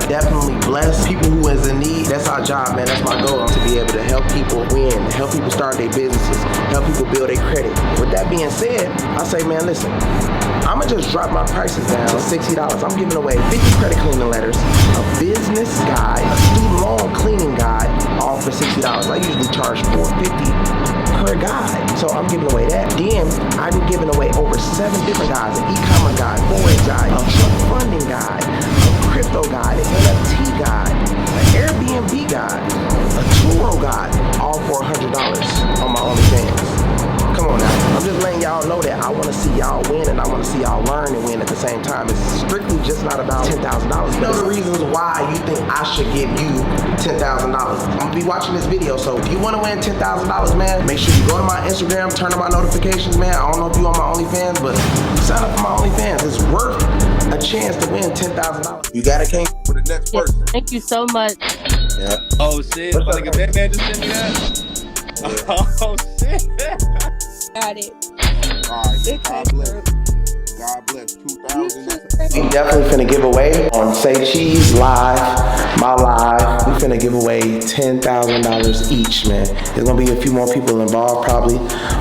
definitely bless people who is in need. That's our job, man. That's my goal, to be able to help people win, help people start their businesses, help people build their credit. With that being said, I say, man, listen, I'ma just drop my prices down to $60. I'm giving away 50 credit cleaning letters, a business guide, a student loan cleaning guide, all for $60. I usually charge $450 per guide. So I'm giving away that. Then I'm giving away over 7 different guides: an e-commerce guide, forex guide, a truck funding guide, a crypto guide, an NFT guide, an Airbnb guide, a Turo guide, all for $100 on my OnlyFans. Come on now. I'm just letting y'all know that I want to see y'all win, and I want to see y'all learn and win at the same time. It's strictly just not about $10,000. You know the reasons why you think I should give you $10,000. I'm going to be watching this video, so if you want to win $10,000, man, make sure you go to my Instagram, turn on my notifications, man. I don't know if you on my OnlyFans, but sign up for my OnlyFans. It's worth a chance to win $10,000. You got it, King? For the next person. Thank you so much. Yeah. Oh shit, my nigga Bandman just sent me that. Yeah. Oh shit. Got it. Alright, God bless. God bless. 2,000. We definitely finna give away on Say Cheese Live, my live. We finna give away $10,000 each, man. There's gonna be a few more people involved probably,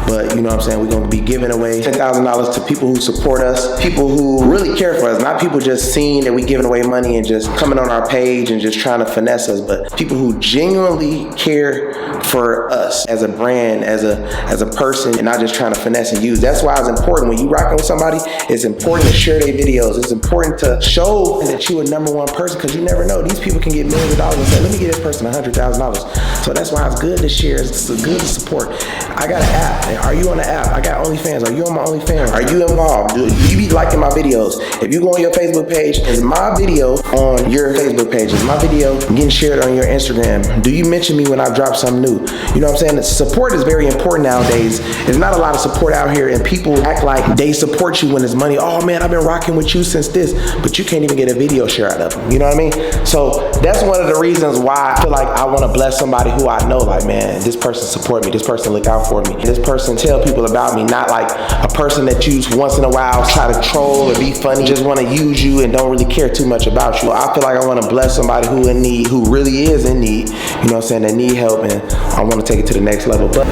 but you know what I'm saying, we're gonna be giving away $10,000 to people who support us, people who really care for us, not people just seeing that we giving away money and just coming on our page and just trying to finesse us, but people who genuinely care for us as a brand, as a person, and not just trying to finesse and use. That's why it's important when you rocking with somebody. It's important to share their videos. It's important to show that you a #1 person, because you never know. These people can get millions of dollars and say, let me get this person $100,000. So that's why it's good to share. It's good to support. I got an app. Are you on the app? I got OnlyFans. Are you on my OnlyFans? Are you involved? Do you be liking my videos? If you go on your Facebook page, is my video on your Facebook page? Is my video getting shared on your Instagram? Do you mention me when I drop something new? You know what I'm saying? Support is very important nowadays. There's not a lot of support out here, and people act like they support you when it's money. Oh man, I've been rocking with you since this, but you can't even get a video share out of them. You know what I mean? So that's one of the reasons why I feel like I want to bless somebody who I know, like, man, this person support me, this person look out for me, this person tell people about me, not like a person that you once in a while try to troll or be funny, just want to use you and don't really care too much about you. I feel like I want to bless somebody who in need, who really is in need, you know what I'm saying, that need help, and I want to take it to the next level. But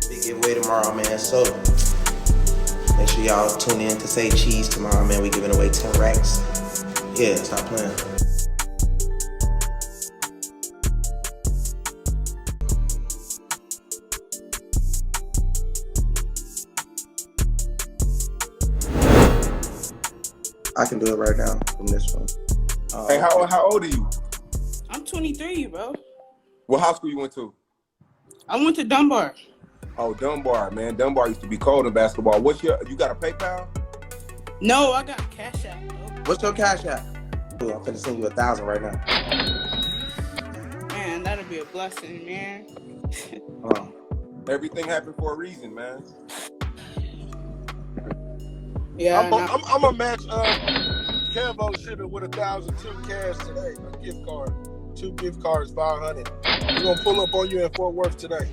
big giveaway tomorrow, man, so make sure y'all tune in to Say Cheese tomorrow, man. We giving away 10 racks. Yeah, stop playing. I can do it right now from this one. Hey, how old are you? I'm 23, bro. What high school you went to? I went to Dunbar. Oh, Dunbar, man. Dunbar used to be cold in basketball. You got a PayPal? No, I got Cash App, bro. What's your Cash App? Ooh, I'm finna send you 1,000 right now. Man, that'll be a blessing, man. Everything happened for a reason, man. Yeah, I'm gonna match Kevo shipping with 1,002 cash today. A gift card, 2 gift cards, 500. We're gonna pull up on you in Fort Worth today.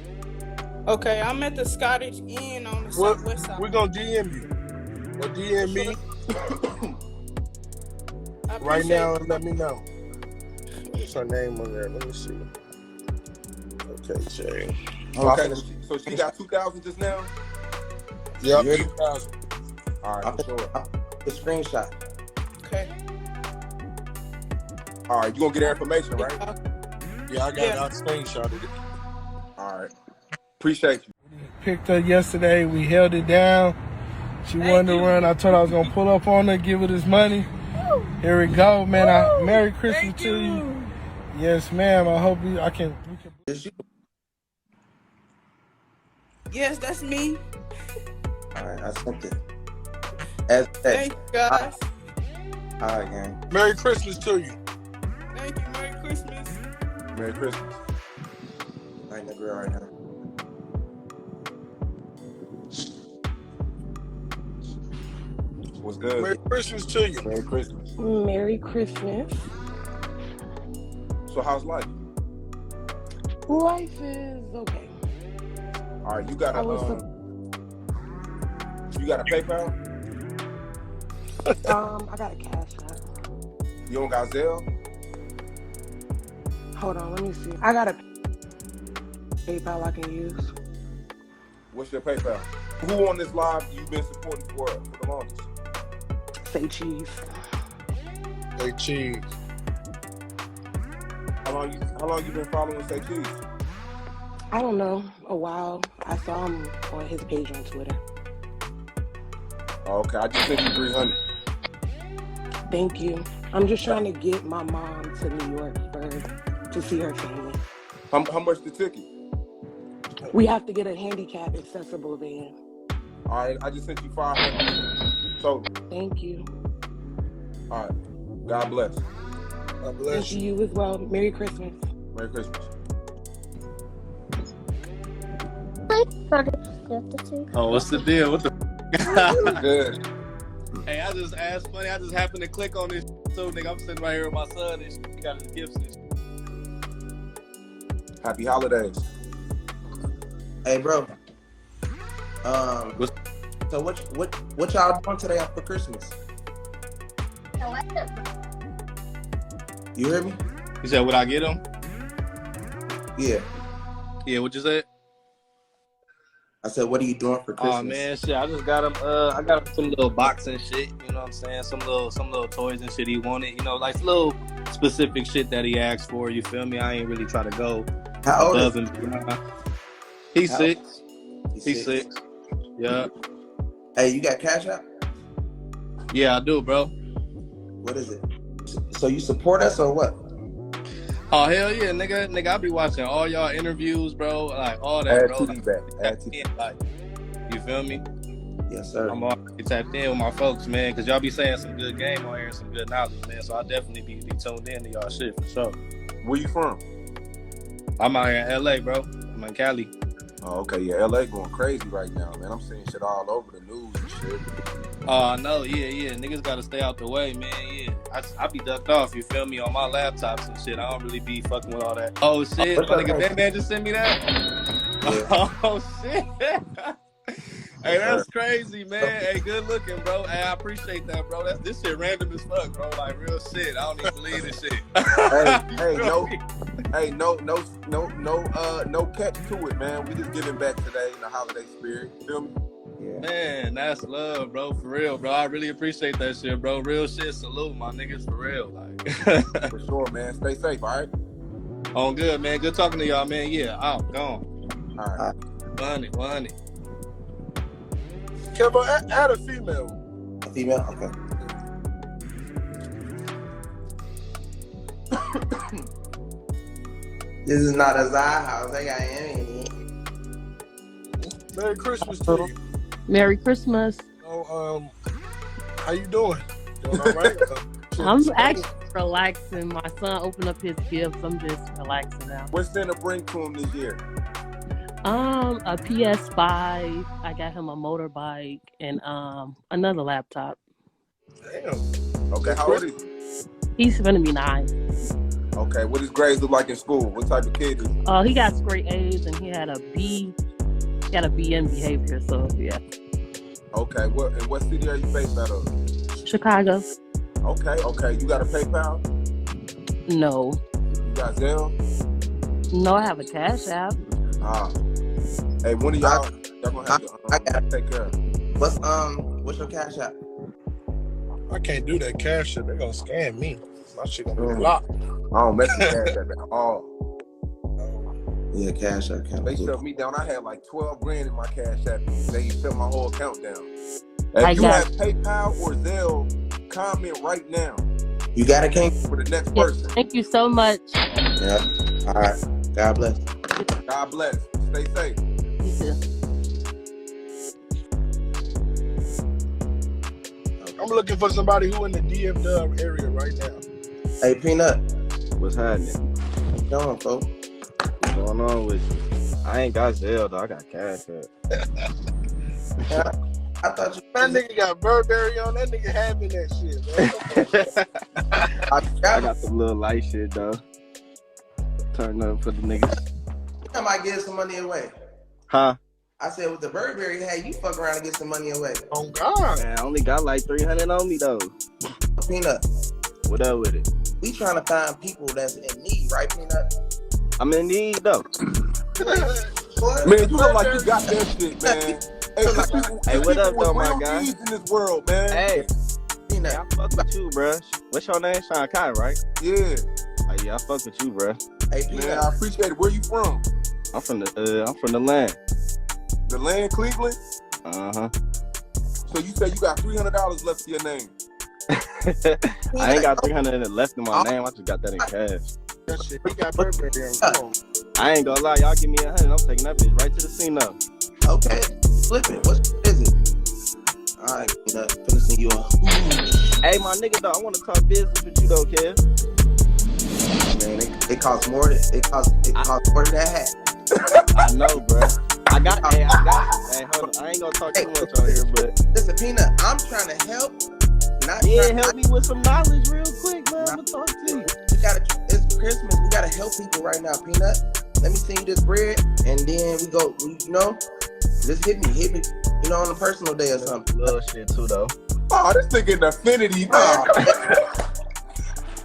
Okay, I'm at the Scottish Inn on the southwest side. We're gonna DM you. Or DM me right now and let me know. What's her name on there? Let me see. Okay, Jay. Okay, so she got 2,000 just now? Yep, 2,000. All right, for sure. The screenshot. Okay. All right, you gonna get her information, right? Yeah, I got it. I screenshotted it. All right. Appreciate you. Picked her yesterday. We held it down. She wanted to run. I told her I was gonna pull up on her, give her this money. Here we go, man. Merry Christmas to you. Yes, ma'am. I hope we can. Yes, that's me. All right, I sent it. Thank you, guys. All right, gang. Merry Christmas to you. Thank you. Merry Christmas. Merry Christmas. Right, the girl right now. What's good? Merry Christmas to you. Merry Christmas. Merry Christmas. So how's life? Life is okay. All right, you got a PayPal? I got a cash app. You don't got Zelle? Hold on, let me see. I got a PayPal I can use. What's your PayPal? Who on this live you been supporting for the longest? Say cheese. Hey, cheese. How long you been following Say Cheese? I don't know, a while. I saw him on his page on Twitter. Oh, okay, I just sent you 300. Thank you. I'm just trying to get my mom to New York to see her family. How much the ticket? We have to get a handicap accessible van. All right, I just sent you 500. So, Thank you. all right, God bless. God bless Thank you. you as well. Merry Christmas. Merry Christmas. Oh, what's the deal? What the? Good. Hey, I just asked funny. I just happened to click on this too, nigga. I'm sitting right here with my son and shit. He got his gifts and shit. Happy holidays. Hey, bro. So what y'all doing today for Christmas? You hear me? You said, would I get him? Yeah. Yeah, what you said? I said, what are you doing for Christmas? Oh man, shit. I just got him. I got him some little box and shit. You know what I'm saying? Some little toys and shit he wanted. You know, like little specific shit that he asked for. You feel me? I ain't really try to go How old above is him. He's How- 6. he? He's 6. Yeah. Hey, you got Cash App? Yeah, I do, bro. What is it? So you support us or what? Oh hell yeah, nigga, I be watching all y'all interviews, bro. Like all that, Add bro. TD back. Add TD. Like, you feel me? Yes, sir. I'm already tapped in with my folks, man, because y'all be saying some good game on here and some good knowledge, man. So I definitely be tuned in to y'all shit for sure. Where you from? I'm out here in LA, bro. I'm in Cali. Oh, okay. Yeah, LA going crazy right now, man. I'm seeing shit all over the news and shit. Oh, no, yeah. Niggas gotta stay out the way, man. Yeah. I be ducked off, you feel me, on my laptops and shit. I don't really be fucking with all that. Oh shit, my nigga Bandman just sent me that? Yeah. Oh shit. Hey, that's crazy, man. Hey, good looking, bro. Hey, I appreciate that, bro. This shit random as fuck, bro. Like real shit. I don't even believe this shit. No catch to it, man. We just giving back today in the holiday spirit. You feel me? Yeah. Man, that's love, bro. For real, bro. I really appreciate that shit, bro. Real shit. Salute, my niggas, for real. Like, For sure, man. Stay safe, all right? on good, man. Good talking to y'all, man. Yeah, out, gone. All right. 100. Kevo, add a female. A female? Okay. This is not a Zai house. I got any. Merry Christmas to you. Merry Christmas. Oh, how you doing? Doing all right? I'm actually relaxing. My son opened up his gifts. I'm just relaxing now. What's Santa bring to him this year? A PS5. I got him a motorbike and another laptop. Damn. Okay, how old is he? He's gonna be 9. Okay, what his grades look like in school? What type of kid is he? He got straight A's and he had a B. He got a B in behavior. So yeah. Okay, what city are you based out of? Chicago. Okay. You got a PayPal? No. You got Zelle? No, I have a Cash App. Hey, one of y'all gonna have I got to take care of it. What's your Cash App? I can't do that cash shit. They're gonna scam me. My shit gonna be locked. I don't mess with Cash App at all. Yeah, Cash App. They shut me down. I had like 12 grand in my Cash App. They shut my whole account down. I If you got- have PayPal or Zelle, comment right now You got it, King? for the next Yeah, person. thank you so much. Yeah. All right. God bless. God bless. Stay safe. You too. I'm looking for somebody who in the DFW area right now. Hey, Peanut. What's happening? What's going on, folks? What's going on with you? I ain't got Zelle though. I got Cash App. I thought you. That nigga got Burberry on. That nigga having that shit, man. I I got some little light shit though. Turn up for the niggas. I might give some money away. Huh? I said with the Burberry hat, you fuck around and get some money away. Oh God. Man, I only got like 300 on me though. Peanut, What up with it? we trying to find people that's in need, right, Peanut? I'm in need though. What? Man, you look like you got that shit, man. Hey, Hey, what up, though, my real guy? needs in this world, man. Hey, Peanut, I fuck with you, bruh. What's your name? Sean Kai, right? Yeah, Oh yeah, I fuck with you, bruh. hey, man, Peanut. I appreciate it. Where you from? I'm from the land. The land, Cleveland? Uh-huh. So you say you got $300 left to your name. I ain't got 300 left in my name. I just got that in cash. That shit. He got Burberry on. Come on. I ain't gonna lie, y'all give me 100. I'm taking that bitch right to the scene now. Okay, flip it. What is it? All right, Peanut, finna send you a. Hey, my nigga, though, I want to talk business with you, though, Kev. Man, it costs more than more than that hat. I know, bruh. Hey, hold on. I ain't gonna talk too much on here, but Listen, Peanut, I'm trying to help. Not yeah, trying, help me with some knowledge real quick, man. I'm gonna talk to you. It's Christmas. We gotta help people right now, Peanut. Let me send you this bread, and then we go. Just hit me, on a personal day or something. Little shit too, though. Oh, this nigga in Affinity, man.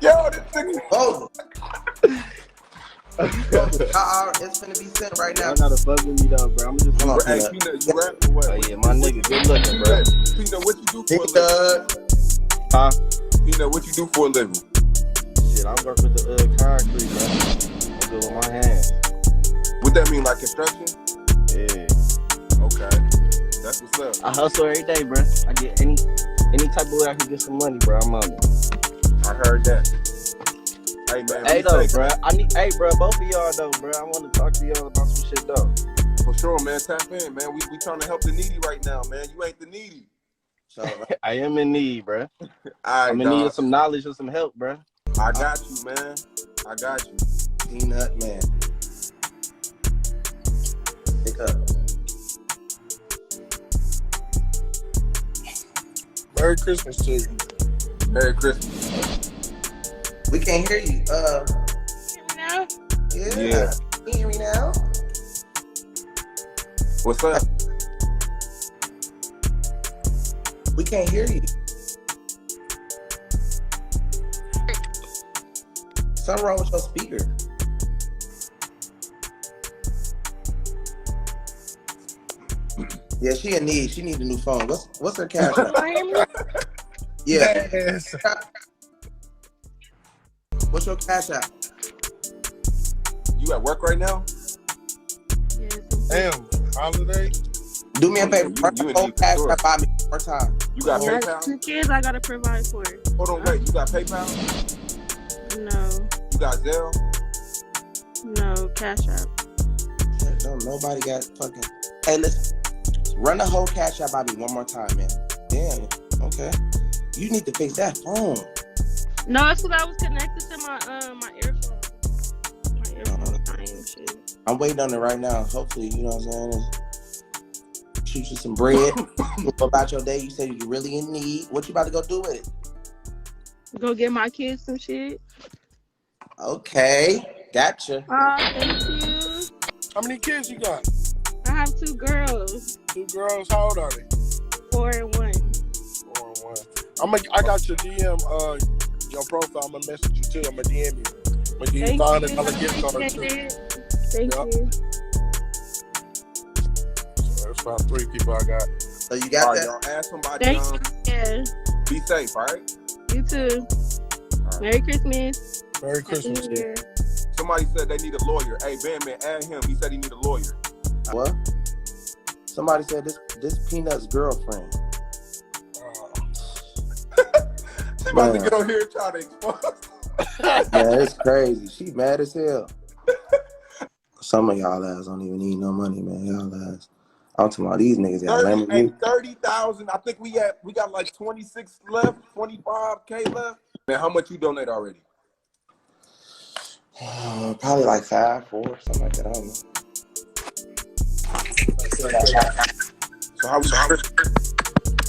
Yo, this nigga. Oh. It's finna be sent right now. Y'all gotta fuck with me, though, bro. I'm just Come on, Hey, Peanut. Peanut, you rap or what? Oh yeah, my nigga, good looking, bro. Peanut, what you do for a living? Peanut. Huh? Peanut, what you do for a living? Shit, I work with the concrete, bro. I'm good with my hands. What that mean, like construction? Yeah. Okay, that's what's up. I hustle every day, bro. I get any type of way I can get some money, bro. I'm on it. I heard that. Hey man, Hey though, bro. Bro, both of y'all though, bro. I want to talk to y'all about some shit though. for sure, man. Tap in, man. We trying to help the needy right now, man. You ain't the needy. So, I am in need, bro. I'm I'm in need of some knowledge and some help, bro. I got you, man. I got you. Peanut, man. Pick up. Merry Christmas to you. Merry Christmas. We can't hear you. Hear me now? Yeah. Can you hear me now? What's up? We can't hear you. Something wrong with your speaker. Yeah, she in need. She need a new phone. What's her cash app? Yeah. Yes. What's your cash app? You at work right now? Damn. Holiday. Do me a favor. You Run the in whole need for cash sure. app by me one more time. You got I got PayPal? 2 kids I gotta provide for. Hold on, wait. You got PayPal? No, You got Zelle? no, Cash App. Don't nobody got fucking. Hey, listen. Run the whole cash app by me one more time, man. Damn. Okay. You need to fix that phone. No, it's because I was connected to my my earphone. My earphone dying and shit. I'm waiting on it right now. Hopefully, you know what I'm saying. Shoot you some bread. About your day, you said you really in need. What you about to go do with it? Go get my kids some shit. Okay, gotcha. Thank you. How many kids you got? I have 2 girls, 2 girls. How old are they? 4 and 1. 4 and 1. I got your DM, your profile. I'm gonna message you too. I'm gonna DM you. I'm gonna give you $500 gift card too. Thank Yup. you. So that's about 3 people I got. So you All got right, that? y'all. Ask somebody. Thank you. Yeah. Be safe, all right? You too. Right. Merry Christmas. Merry Christmas Happy to New you. Year. Somebody said they need a lawyer. Hey, Bandman, add him. He said he need a lawyer. What? Somebody said this Peanut's girlfriend. She about to Man. get on here and try to expose. Yeah, it's crazy. She mad as hell. Some of y'all ass don't even need no money, man. Y'all ass. I'm talking about these niggas got 30,000. I think we got like 26 left, 25K left. Man, how much you donate already? probably like 5, 4, something like that. I don't know. So how was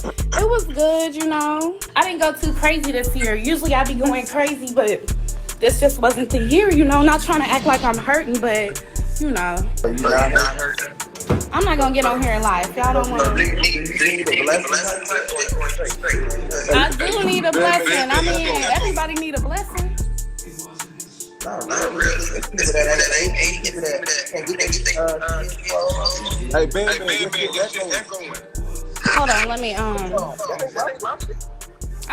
It was good, you know. I didn't go too crazy this year. Usually I be going crazy, but this just wasn't the year, you know. Not trying to act like I'm hurting, but, you know. You not hurt? I'm not gonna get on here and lie. If y'all don't want to. I do need a blessing. I mean, everybody need a blessing. Not really. It's people that ain't people that can't get their Hey, Bandman, get shit echoing. Hold on, let me I'm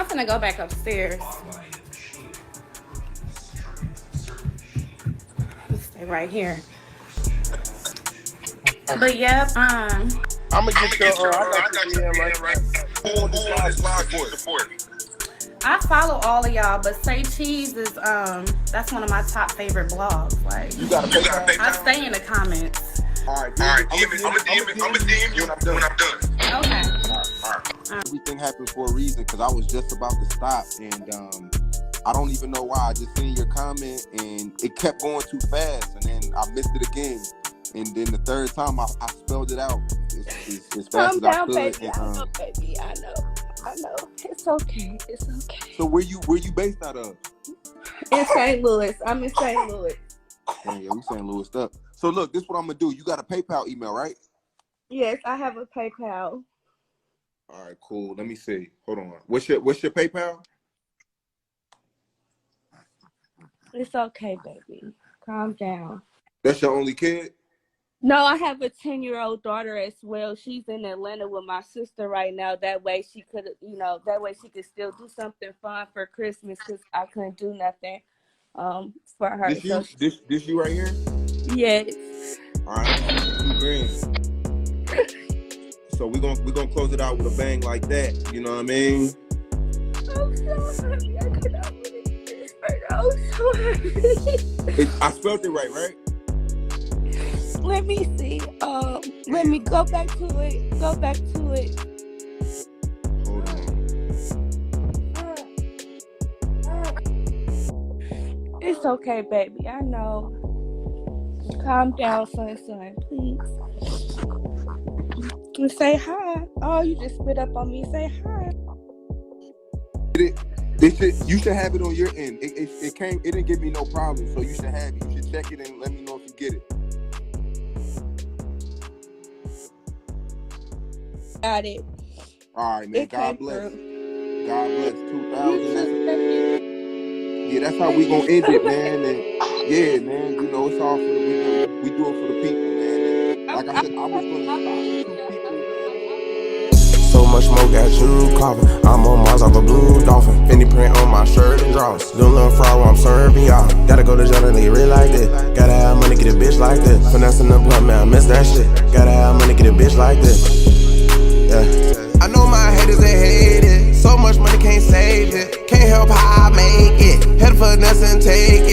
finna go back upstairs. Stay right here. But yep, I'm gonna get your. I got your DM right. Who on this live support? I follow all of y'all, but Say Cheese is that's one of my top favorite blogs. Like, You gotta pay. I stay in the comments. All right, I'm gonna DM you when I'm done. Okay. Everything happened for a reason, because I was just about to stop, and I don't even know why. I just seen your comment, and it kept going too fast, and then I missed it again. And then the third time, I spelled it out as fast as I could. Baby. I know, baby. I know. It's okay. So where you based out of? In St. Louis. I'm in St. Louis. Yeah, we St. Louis stuff. So look, this is what I'm gonna do. You got a PayPal email, right? Yes, I have a PayPal. All right, cool. Let me see. Hold on. What's your PayPal? It's okay, baby. Calm down. That's your only kid? No, I have a 10-year-old daughter as well. She's in Atlanta with my sister right now. That way she could, still do something fun for Christmas, because I couldn't do nothing for her. This you right here? Yes. All right, $2,000. So we're gonna close it out with a bang like that. You know what I mean? I'm so happy. I could not believe this. I'm so happy. I spelled it right? Let me see. Let me go back to it. Hold on. It's okay, baby. I know. Calm down, son, please. And say hi. Oh, you just spit up on me. Say hi. You should have it on your end. It didn't give me no problem, so you should have it. You should check it and let me know if you get it. Got it. All right, man. God bless. God bless. 2,000. Yeah, that's how we gonna end it, man. And yeah, man. You know, it's all for we do it for the people, man. And like I said, I was gonna stop 2 people. So much more got you coughing. I'm on Mars off a blue dolphin. Finny print on my shirt and drawers. Doing little fraud while I'm serving y'all. Gotta go to jail and they real like this. Gotta have money, get a bitch like this. Finessing the blunt, man, I miss that shit. Gotta have money, get a bitch like this. Yeah. I know my haters, they hate it. So much money can't save it. Can't help how I make it. Head for nothing, take it.